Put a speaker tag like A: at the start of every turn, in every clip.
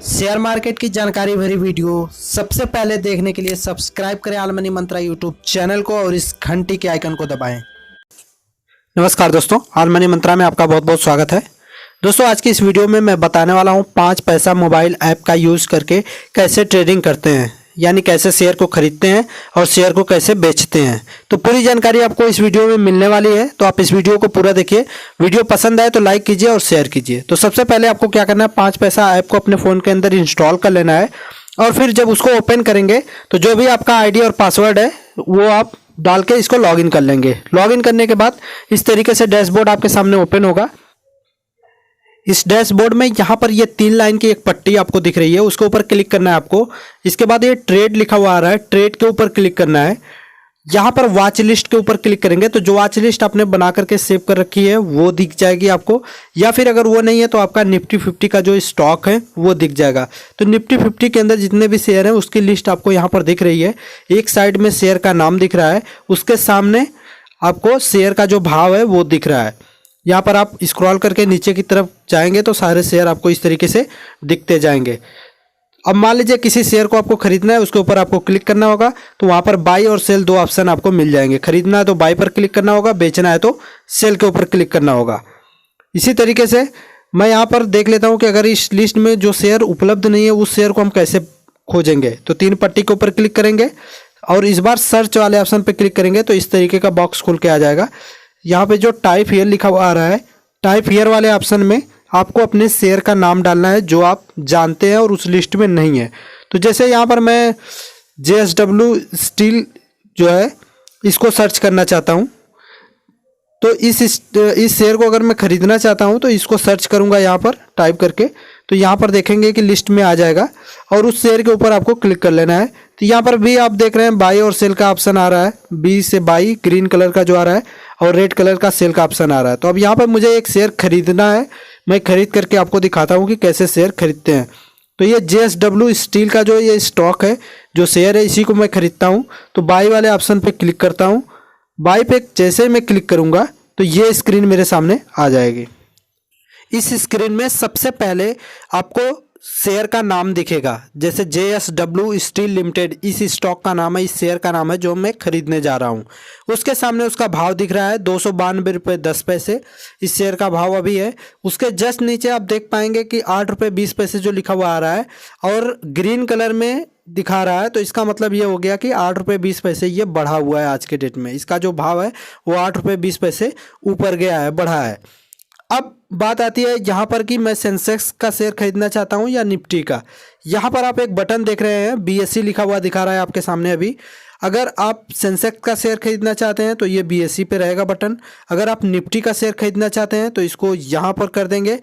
A: Share market की जानकारी भरी वीडियो सबसे पहले देखने के लिए सब्सक्राइब करें आल मनी मंत्रा यूट्यूब चैनल को और इस घंटी के आइकन को दबाएं। नमस्कार दोस्तों, आल मनी मंत्रा में आपका बहुत बहुत स्वागत है। दोस्तों, आज की इस वीडियो में मैं बताने वाला हूं 5 पैसा मोबाइल ऐप का यूज़ करके कैसे ट्रेडिंग करते हैं, यानी कैसे शेयर को खरीदते हैं और शेयर को कैसे बेचते हैं। तो पूरी जानकारी आपको इस वीडियो में मिलने वाली है, तो आप इस वीडियो को पूरा देखिए। वीडियो पसंद आए तो लाइक कीजिए और शेयर कीजिए। तो सबसे पहले आपको क्या करना है, 5 पैसा ऐप को अपने फ़ोन के अंदर इंस्टॉल कर लेना है और फिर जब उसको ओपन करेंगे तो जो भी आपका आईडी और पासवर्ड है वो आप डाल के इसको लॉगिन कर लेंगे। लॉगिन करने के बाद इस तरीके से डैशबोर्ड आपके सामने ओपन होगा। इस डैशबोर्ड में यहाँ पर ये 3 लाइन की एक पट्टी आपको दिख रही है, उसके ऊपर क्लिक करना है आपको। इसके बाद ये ट्रेड लिखा हुआ आ रहा है, ट्रेड के ऊपर क्लिक करना है। यहाँ पर वॉच लिस्ट के ऊपर क्लिक करेंगे तो जो वॉच लिस्ट आपने बना करके सेव कर रखी है वो दिख जाएगी आपको, या फिर अगर वो नहीं है तो आपका निफ्टी 50 का जो स्टॉक है वो दिख जाएगा। तो निफ्टी 50 के अंदर जितने भी शेयर हैं उसकी लिस्ट आपको यहाँ पर दिख रही है। एक साइड में शेयर का नाम दिख रहा है, उसके सामने आपको शेयर का जो भाव है वो दिख रहा है। यहाँ पर आप स्क्रॉल करके नीचे की तरफ जाएंगे तो सारे शेयर आपको इस तरीके से दिखते जाएंगे। अब मान लीजिए किसी शेयर को आपको खरीदना है, उसके ऊपर आपको क्लिक करना होगा तो वहाँ पर बाई और सेल 2 ऑप्शन आपको मिल जाएंगे। खरीदना है तो बाई पर क्लिक करना होगा, बेचना है तो सेल के ऊपर क्लिक करना होगा। इसी तरीके से मैं यहाँ पर देख लेता हूँ कि अगर इस लिस्ट में जो शेयर उपलब्ध नहीं है उस शेयर को हम कैसे खोजेंगे। तो 3 पट्टी के ऊपर क्लिक करेंगे और इस बार सर्च वाले ऑप्शन पर क्लिक करेंगे तो इस तरीके का बॉक्स खुल के आ जाएगा। यहाँ पे जो टाइप हियर लिखा हुआ आ रहा है, टाइप हियर वाले ऑप्शन में आपको अपने शेयर का नाम डालना है जो आप जानते हैं और उस लिस्ट में नहीं है। तो जैसे यहाँ पर मैं JSW स्टील जो है इसको सर्च करना चाहता हूँ, तो इस शेयर को अगर मैं ख़रीदना चाहता हूँ तो इसको सर्च करूँगा यहाँ पर टाइप करके, तो यहाँ पर देखेंगे कि लिस्ट में आ जाएगा और उस शेयर के ऊपर आपको क्लिक कर लेना है। तो यहाँ पर भी आप देख रहे हैं बाई और सेल का ऑप्शन आ रहा है, बी से बाई ग्रीन कलर का जो आ रहा है और रेड कलर का सेल का ऑप्शन आ रहा है। तो अब यहाँ पर मुझे एक शेयर खरीदना है, मैं खरीद करके आपको दिखाता हूँ कि कैसे शेयर खरीदते हैं। तो ये JSW स्टील का जो ये स्टॉक है, जो शेयर है, इसी को मैं खरीदता हूँ। तो बाई वाले ऑप्शन पे क्लिक करता हूँ। बाई पे जैसे ही मैं क्लिक करूँगा तो ये स्क्रीन मेरे सामने आ जाएगी। इस स्क्रीन में सबसे पहले आपको शेयर का नाम दिखेगा, जैसे JSW स्टील लिमिटेड इस स्टॉक का नाम है, इस शेयर का नाम है जो मैं खरीदने जा रहा हूँ। उसके सामने उसका भाव दिख रहा है 292 रुपये 10 पैसे इस शेयर का भाव अभी है। उसके जस्ट नीचे आप देख पाएंगे कि 8 रुपये 20 पैसे जो लिखा हुआ आ रहा है और ग्रीन कलर में दिखा रहा है, तो इसका मतलब ये हो गया कि 8 रुपये 20 पैसे ये बढ़ा हुआ है। आज के डेट में इसका जो भाव है वो 8 रुपये 20 पैसे ऊपर गया है, बढ़ा है। अब बात आती है यहाँ पर कि मैं सेंसेक्स का शेयर खरीदना चाहता हूँ या निफ्टी का। यहाँ पर आप एक बटन देख रहे हैं, BSE लिखा हुआ दिखा रहा है आपके सामने अभी। अगर आप सेंसेक्स का शेयर खरीदना चाहते हैं तो ये BSE पे रहेगा बटन। अगर आप निफ्टी का शेयर खरीदना चाहते हैं तो इसको यहाँ पर कर देंगे,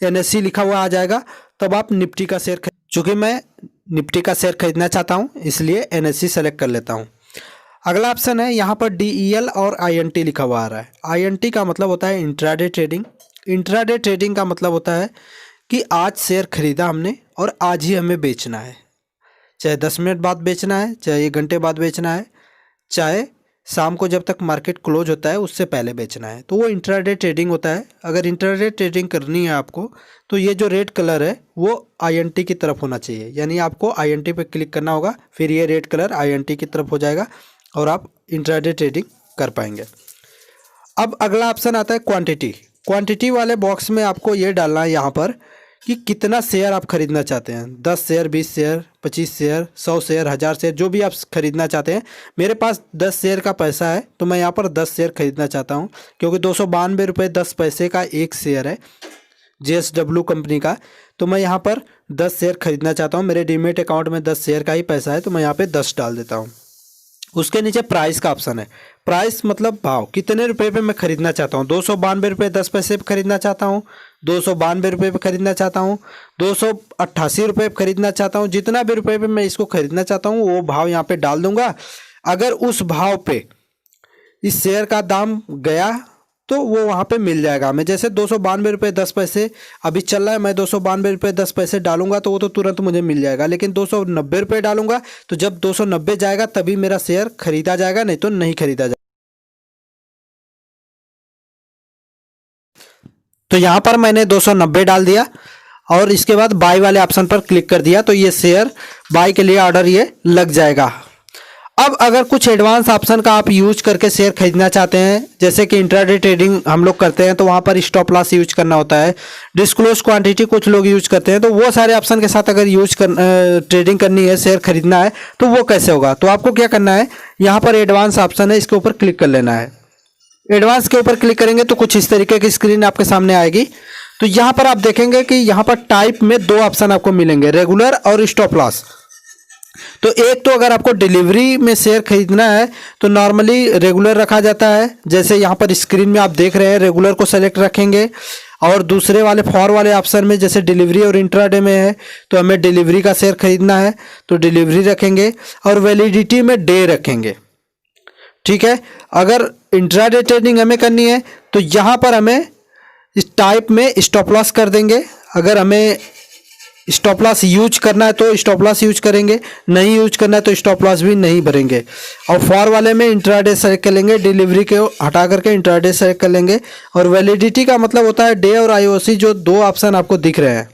A: NSE लिखा हुआ आ जाएगा, तब आप निफ्टी का शेयर चूँकि मैं निफ्टी का शेयर खरीदना चाहता हूँ इसलिए NSE सेलेक्ट कर लेता हूँ। अगला ऑप्शन है यहाँ पर DEL और INT लिखा हुआ आ रहा है। INT का मतलब होता है इंट्राडे ट्रेडिंग। इंट्राडे ट्रेडिंग का मतलब होता है कि आज शेयर खरीदा हमने और आज ही हमें बेचना है, चाहे 10 मिनट बाद बेचना है, चाहे 1 घंटे बाद बेचना है, चाहे शाम को जब तक मार्केट क्लोज होता है उससे पहले बेचना है, तो वो इंट्राडे ट्रेडिंग होता है। अगर इंट्राडे ट्रेडिंग करनी है आपको तो ये जो रेड कलर है वो INT की तरफ होना चाहिए, यानी आपको INT पे क्लिक करना होगा, फिर ये रेड कलर INT की तरफ हो जाएगा और आप इंट्राडे ट्रेडिंग कर पाएंगे। अब अगला ऑप्शन आता है क्वांटिटी। क्वांटिटी वाले बॉक्स में आपको ये डालना है यहाँ पर कि कितना शेयर आप खरीदना चाहते हैं, 10 share 20 share 25 share 100 share 1000 share, जो भी आप खरीदना चाहते हैं। मेरे पास 10 शेयर का पैसा है तो मैं यहाँ पर 10 शेयर खरीदना चाहता हूँ, क्योंकि 292 रुपये 10 पैसे का एक शेयर है JSW कंपनी का। तो मैं यहाँ पर 10 शेयर खरीदना चाहता हूँ। मेरे डीमेट अकाउंट में 10 शेयर का ही पैसा है तो मैं यहाँ पर 10 डाल देता हूँ। उसके नीचे प्राइस का ऑप्शन है। प्राइस मतलब भाव, कितने रुपए पे मैं खरीदना चाहता हूँ। 292 रुपये 10 पैसे पे खरीदना चाहता हूँ, 292 रुपये पे खरीदना चाहता हूँ, 288 रुपये पे खरीदना चाहता हूँ। जितना भी रुपये पे मैं इसको खरीदना चाहता हूँ वो भाव यहाँ पे डाल दूंगा। अगर उस भाव पे इस शेयर का दाम गया तो वो वहाँ पे मिल जाएगा हमें। जैसे 292 रुपये 10 पैसे अभी चल रहा है, मैं 292 रुपये 10 पैसे डालूंगा तो वो तो तुरंत मुझे मिल जाएगा। लेकिन 290 रुपये डालूंगा तो जब 290 जाएगा तभी मेरा शेयर खरीदा जाएगा, नहीं तो नहीं खरीदा जाएगा। तो यहाँ पर मैंने 290 डाल दिया और इसके बाद बाय वाले ऑप्शन पर क्लिक कर दिया तो ये शेयर बाय के लिए ऑर्डर ये लग जाएगा। अब अगर कुछ एडवांस ऑप्शन का आप यूज करके शेयर खरीदना चाहते हैं, जैसे कि इंट्राडे ट्रेडिंग हम लोग करते हैं तो वहाँ पर स्टॉप लॉस यूज करना होता है, डिस्क्लोज क्वांटिटी कुछ लोग यूज करते हैं, तो वो सारे ऑप्शन के साथ अगर ट्रेडिंग करनी है, शेयर खरीदना है तो वो कैसे होगा। तो आपको क्या करना है, यहाँ पर एडवांस ऑप्शन है, इसके ऊपर क्लिक कर लेना है। एडवांस के ऊपर क्लिक करेंगे तो कुछ इस तरीके की स्क्रीन आपके सामने आएगी। तो यहाँ पर आप देखेंगे कि यहाँ पर टाइप में 2 ऑप्शन आपको मिलेंगे, रेगुलर और स्टॉप लॉस। तो एक तो अगर आपको डिलीवरी में शेयर खरीदना है तो नॉर्मली रेगुलर रखा जाता है, जैसे यहाँ पर स्क्रीन में आप देख रहे हैं, रेगुलर को सेलेक्ट रखेंगे। और दूसरे वाले फॉर वाले ऑप्शन में जैसे डिलीवरी और इंट्राडे में है तो हमें डिलीवरी का शेयर खरीदना है तो डिलीवरी रखेंगे और वैलिडिटी में डे रखेंगे। ठीक है, अगर इंट्राडे ट्रेडिंग हमें करनी है तो यहाँ पर हमें इस टाइप में स्टॉप लॉस कर देंगे। अगर हमें स्टॉप लॉस यूज करना है तो स्टॉप लॉस यूज करेंगे, नहीं यूज करना है तो स्टॉप लॉस भी नहीं भरेंगे। और फॉर वाले में इंट्राडे सेलेक्ट कर लेंगे, डिलीवरी के हटा करके इंट्राडे सेलेक्ट कर लेंगे। और वैलिडिटी का मतलब होता है डे और आईओसी, जो 2 ऑप्शन आपको दिख रहे हैं,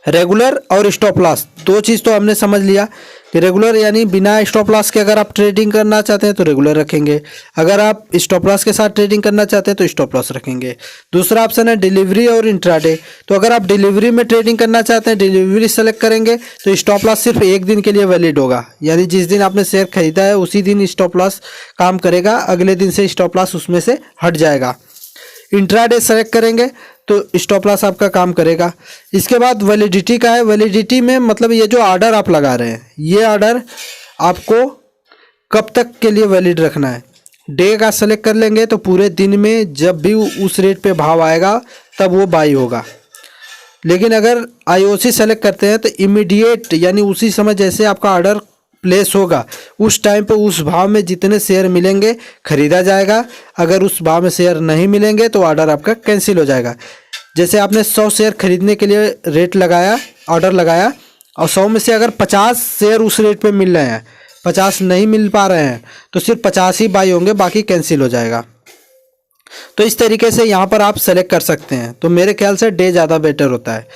A: रेगुलर और स्टॉप लॉस। 2 चीज़ तो हमने समझ लिया कि रेगुलर यानी बिना स्टॉप लॉस के अगर आप ट्रेडिंग करना चाहते हैं तो रेगुलर रखेंगे, अगर आप स्टॉप लॉस के साथ ट्रेडिंग करना चाहते हैं तो स्टॉप लॉस रखेंगे। दूसरा ऑप्शन है डिलीवरी और इंट्राडे। तो अगर आप डिलीवरी में ट्रेडिंग करना चाहते हैं, डिलीवरी सेलेक्ट करेंगे तो स्टॉप लॉस सिर्फ 1 दिन के लिए वैलिड होगा, यानी जिस दिन आपने शेयर खरीदा है उसी दिन स्टॉप लॉस काम करेगा, अगले दिन से स्टॉप लॉस उसमें से हट जाएगा। इंट्राडे सेलेक्ट करेंगे तो स्टॉप लॉस आपका काम करेगा। इसके बाद वैलिडिटी का है, वैलिडिटी में मतलब ये जो ऑर्डर आप लगा रहे हैं, ये ऑर्डर आपको कब तक के लिए वैलिड रखना है। डे का सेलेक्ट कर लेंगे तो पूरे दिन में जब भी उस रेट पे भाव आएगा तब वो बाई होगा। लेकिन अगर आईओसी सेलेक्ट करते हैं तो इमीडिएट यानी उसी समय जैसे आपका ऑर्डर प्लेस होगा उस टाइम पे उस भाव में जितने शेयर मिलेंगे खरीदा जाएगा, अगर उस भाव में शेयर नहीं मिलेंगे तो ऑर्डर आपका कैंसिल हो जाएगा। जैसे आपने 100 शेयर खरीदने के लिए रेट लगाया, ऑर्डर लगाया, और 100 में से अगर 50 शेयर उस रेट पे मिल रहे हैं, 50 नहीं मिल पा रहे हैं तो सिर्फ 50 ही बाई होंगे, बाकी कैंसिल हो जाएगा। तो इस तरीके से यहाँ पर आप सेलेक्ट कर सकते हैं। तो मेरे ख्याल से डे ज़्यादा बेटर होता है।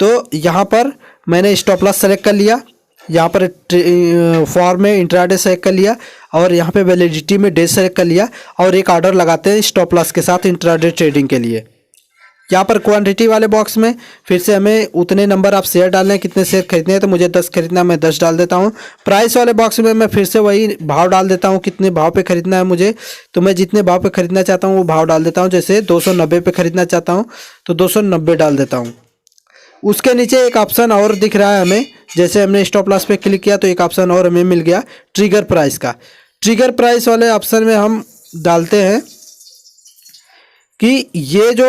A: तो यहाँ पर मैंने स्टॉप लॉस सेलेक्ट कर लिया, यहाँ पर फॉर में इंट्राडे सेलेक्ट कर लिया और यहाँ पे वैलिडिटी में डे सेलेक्ट कर लिया और एक ऑर्डर लगाते हैं स्टॉप लॉस के साथ इंट्राडे ट्रेडिंग के लिए। यहाँ पर क्वांटिटी वाले बॉक्स में फिर से हमें उतने नंबर आप शेयर डालने हैं, कितने शेयर खरीदने हैं, तो मुझे 10 खरीदना है, मैं 10 डाल देता हूँ। प्राइस वाले बॉक्स में मैं फिर से वही भाव डाल देता हूँ, कितने भाव पे खरीदना है मुझे, तो मैं जितने भाव पे खरीदना चाहता हूँ वो भाव डाल देता हूँ। जैसे 290 पे खरीदना चाहता हूँ तो 290 डाल देता हूँ। उसके नीचे एक ऑप्शन और दिख रहा है हमें, जैसे हमने स्टॉप लॉस पे क्लिक किया तो एक ऑप्शन और हमें मिल गया ट्रिगर प्राइस का। ट्रिगर प्राइस वाले ऑप्शन में हम डालते हैं कि ये जो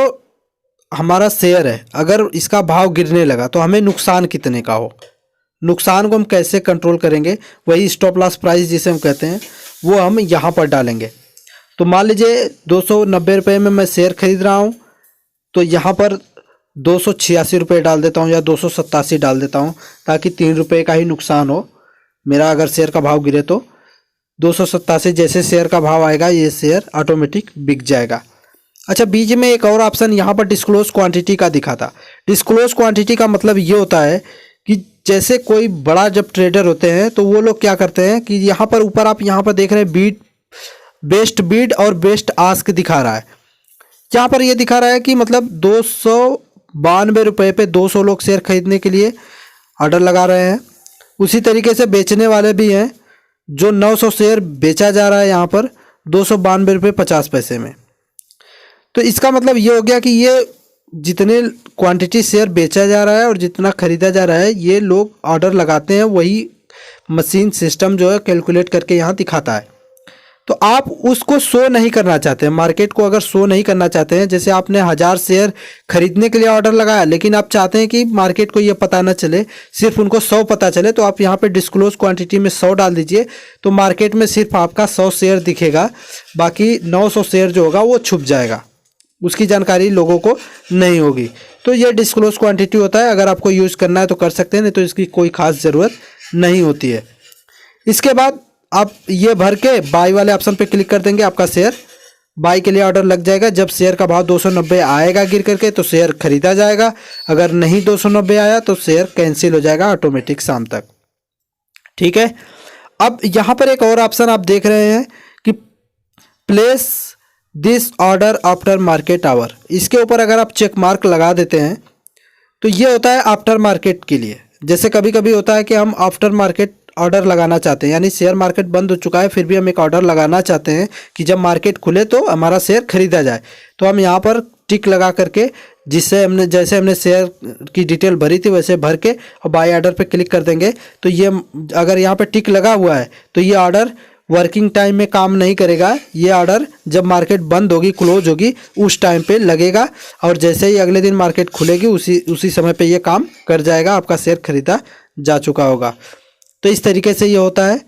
A: हमारा शेयर है अगर इसका भाव गिरने लगा तो हमें नुकसान कितने का हो, नुकसान को हम कैसे कंट्रोल करेंगे, वही स्टॉप लॉस प्राइस जिसे हम कहते हैं वो हम यहाँ पर डालेंगे। तो मान लीजिए 290 रुपये में मैं शेयर खरीद रहा हूँ तो यहाँ पर 286 रुपये डाल देता हूँ या 287 डाल देता हूँ, ताकि 3 रुपये का ही नुकसान हो मेरा अगर शेयर का भाव गिरे तो। 287 जैसे शेयर का भाव आएगा ये शेयर ऑटोमेटिक बिक जाएगा। अच्छा, बीच में एक और ऑप्शन यहाँ पर डिस्क्लोज क्वांटिटी का दिखा था। डिस्क्लोज क्वांटिटी का मतलब ये होता है कि जैसे कोई बड़ा जब ट्रेडर होते हैं तो वो लोग क्या करते हैं कि यहाँ पर ऊपर आप यहाँ पर देख रहे हैं बीट, बेस्ट बीड और बेस्ट आस्क दिखा रहा है। यहाँ पर ये दिखा रहा है कि मतलब 292 रुपये पे 200 लोग शेयर खरीदने के लिए ऑर्डर लगा रहे हैं। उसी तरीके से बेचने वाले भी हैं जो 900 शेयर बेचा जा रहा है यहाँ पर 292 रुपये 50 पैसे में। तो इसका मतलब ये हो गया कि ये जितने क्वांटिटी शेयर बेचा जा रहा है और जितना खरीदा जा रहा है ये लोग ऑर्डर लगाते हैं, वही मशीन सिस्टम जो है कैलकुलेट करके यहाँ दिखाता है। तो आप उसको शो नहीं करना चाहते हैं, मार्केट को अगर शो नहीं करना चाहते हैं, जैसे आपने 1000 शेयर खरीदने के लिए ऑर्डर लगाया लेकिन आप चाहते हैं कि मार्केट को ये पता ना चले, सिर्फ उनको 100 पता चले, तो आप यहाँ पे डिस्क्लोज क्वांटिटी में 100 डाल दीजिए तो मार्केट में सिर्फ आपका 100 शेयर दिखेगा, बाकी 900 शेयर जो होगा वो छुप जाएगा, उसकी जानकारी लोगों को नहीं होगी। तो ये डिस्क्लोज क्वांटिटी होता है, अगर आपको यूज़ करना है तो कर सकते हैं, नहीं तो इसकी कोई खास ज़रूरत नहीं होती है। इसके बाद आप ये भर के बाई वाले ऑप्शन पे क्लिक कर देंगे, आपका शेयर बाई के लिए ऑर्डर लग जाएगा। जब शेयर का भाव 290 आएगा गिर करके तो शेयर खरीदा जाएगा, अगर नहीं 290 आया तो शेयर कैंसिल हो जाएगा ऑटोमेटिक शाम तक। ठीक है, अब यहाँ पर एक और ऑप्शन आप देख रहे हैं कि place this order after market hour. इसके ऊपर अगर आप चेक मार्क लगा देते हैं तो ये होता है आफ्टर मार्केट के लिए। जैसे कभी कभी होता है कि हम आफ्टर मार्केट ऑर्डर लगाना चाहते हैं, यानी शेयर मार्केट बंद हो चुका है फिर भी हम एक ऑर्डर लगाना चाहते हैं कि जब मार्केट खुले तो हमारा शेयर खरीदा जाए। तो हम यहाँ पर टिक लगा करके जैसे हमने शेयर की डिटेल भरी थी वैसे भर के और बाय ऑर्डर पे क्लिक कर देंगे। तो ये अगर यहाँ पे टिक लगा हुआ है तो ये ऑर्डर वर्किंग टाइम में काम नहीं करेगा। ये ऑर्डर जब मार्केट बंद होगी, क्लोज होगी, उस टाइम पे लगेगा और जैसे ही अगले दिन मार्केट खुलेगी उसी समय पे ये काम कर जाएगा, आपका शेयर खरीदा जा चुका होगा। तो इस तरीके से ये होता है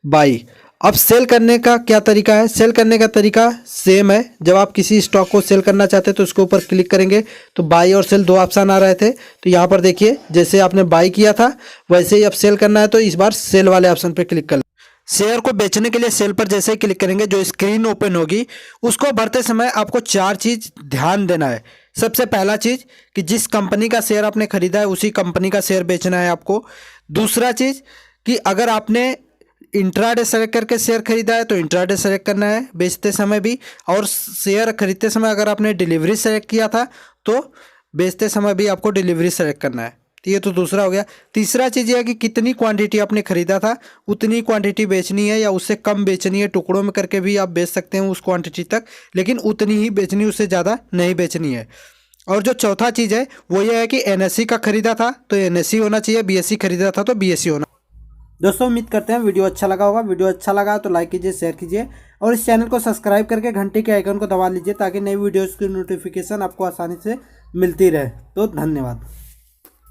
A: बाई। अब सेल करने का क्या तरीका है? सेल करने का तरीका सेम है। जब आप किसी स्टॉक को सेल करना चाहते हैं तो उसके ऊपर क्लिक करेंगे तो बाई और सेल दो ऑप्शन आ रहे थे। तो यहाँ पर देखिए जैसे आपने बाई किया था वैसे ही अब सेल करना है तो इस बार सेल वाले ऑप्शन पे क्लिक कर। शेयर को बेचने के लिए सेल पर जैसे ही क्लिक करेंगे जो स्क्रीन ओपन होगी उसको भरते समय आपको 4 चीज़ ध्यान देना है। सबसे पहला चीज़ कि जिस कंपनी का शेयर आपने खरीदा है उसी कंपनी का शेयर बेचना है आपको। दूसरा चीज़ कि अगर आपने इंट्राडे सेलेक्ट करके शेयर खरीदा है तो इंट्राडे सेलेक्ट करना है बेचते समय भी, और शेयर खरीदते समय अगर आपने डिलीवरी सेलेक्ट किया था तो बेचते समय भी आपको डिलीवरी सेलेक्ट करना है। तो ये तो दूसरा हो गया। तीसरा चीज़ यह है कि कितनी क्वांटिटी आपने खरीदा था उतनी क्वांटिटी बेचनी है या उससे कम बेचनी है। टुकड़ों में करके भी आप बेच सकते हैं उस क्वांटिटी तक, लेकिन उतनी ही बेचनी, उससे ज़्यादा नहीं बेचनी है। और जो चौथा चीज़ है वो ये है कि NSE का खरीदा था तो NSE होना चाहिए, BSE खरीदा था तो BSE होना। दोस्तों उम्मीद करते हैं वीडियो अच्छा लगा होगा। वीडियो अच्छा लगा तो लाइक कीजिए, शेयर कीजिए और इस चैनल को सब्सक्राइब करके घंटे के आइकन को दबा लीजिए ताकि नई वीडियोज़ की नोटिफिकेशन आपको आसानी से मिलती रहे। तो धन्यवाद।